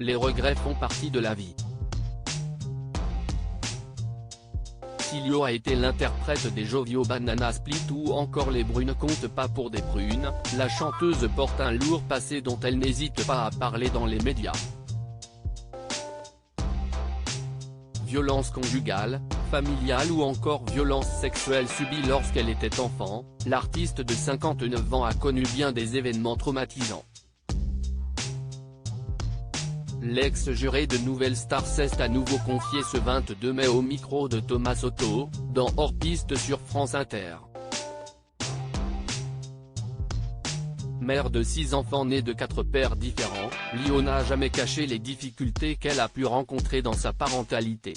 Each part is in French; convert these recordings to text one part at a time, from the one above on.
Les regrets font partie de la vie. Si Lio a été l'interprète des joviaux Banana Split ou encore Les Brunes comptent pas pour des prunes, la chanteuse porte un lourd passé dont elle n'hésite pas à parler dans les médias. Violence conjugale, familiale ou encore violence sexuelle subie lorsqu'elle était enfant, l'artiste de 59 ans a connu bien des événements traumatisants. L'ex-juré de Nouvelle Star s'est à nouveau confié ce 22 mai au micro de Thomas Soto, dans Hors Piste sur France Inter. Mère de 6 enfants nés de 4 pères différents, Lio n'a jamais caché les difficultés qu'elle a pu rencontrer dans sa parentalité.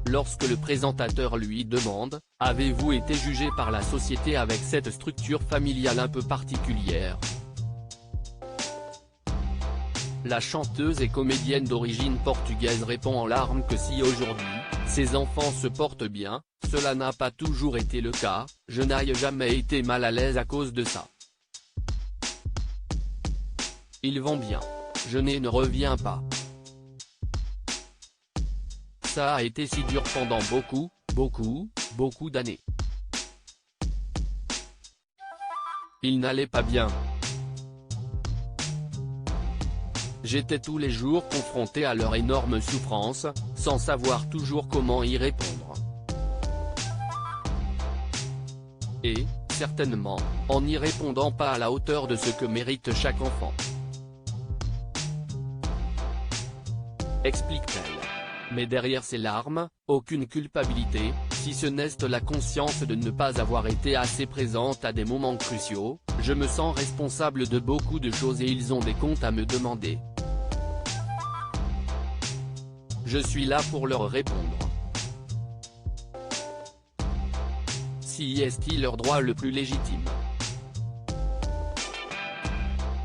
Lorsque le présentateur lui demande « Avez-vous été jugé par la société avec cette structure familiale un peu particulière ?» La chanteuse et comédienne d'origine portugaise répond en larmes que si aujourd'hui, ses enfants se portent bien, cela n'a pas toujours été le cas, je n'ai jamais été mal à l'aise à cause de ça. Ils vont bien. Je ne reviens pas. Ça a été si dur pendant beaucoup d'années. Ils n'allaient pas bien. J'étais tous les jours confronté à leur énorme souffrance, sans savoir toujours comment y répondre. Et, certainement, en n'y répondant pas à la hauteur de ce que mérite chaque enfant. Explique-t-elle. Mais derrière ces larmes, aucune culpabilité, si ce n'est la conscience de ne pas avoir été assez présente à des moments cruciaux, je me sens responsable de beaucoup de choses et ils ont des comptes à me demander. Je suis là pour leur répondre. Si est-il leur droit le plus légitime.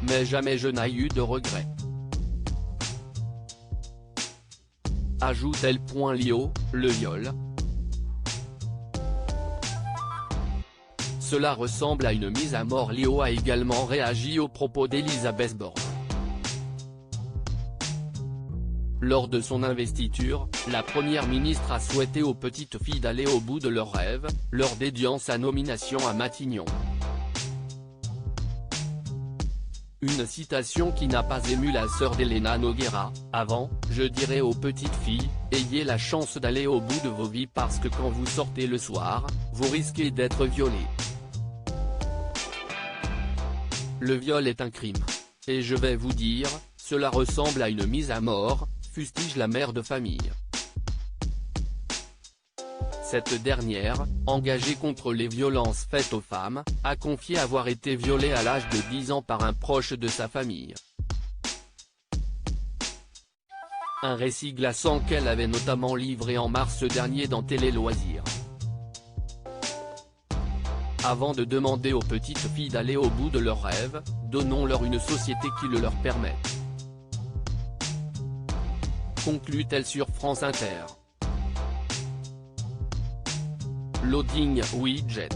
Mais jamais je n'ai eu de regrets. Ajoute-t-elle. Lio, le viol. Cela ressemble à une mise à mort. Lio a également réagi aux propos d'Elisabeth Borne. Lors de son investiture, la première ministre a souhaité aux petites filles d'aller au bout de leurs rêves, leur dédiant sa nomination à Matignon. Une citation qui n'a pas ému la sœur d'Elena Nogueira. Avant, je dirais aux petites filles, ayez la chance d'aller au bout de vos vies parce que quand vous sortez le soir, vous risquez d'être violées. Le viol est un crime. Et je vais vous dire, cela ressemble à une mise à mort, fustige la mère de famille. Cette dernière, engagée contre les violences faites aux femmes, a confié avoir été violée à l'âge de 10 ans par un proche de sa famille. Un récit glaçant qu'elle avait notamment livré en mars dernier dans Télé Loisirs. Avant de demander aux petites filles d'aller au bout de leurs rêves, donnons-leur une société qui le leur permette. Conclut-elle sur France Inter. Loading Widget.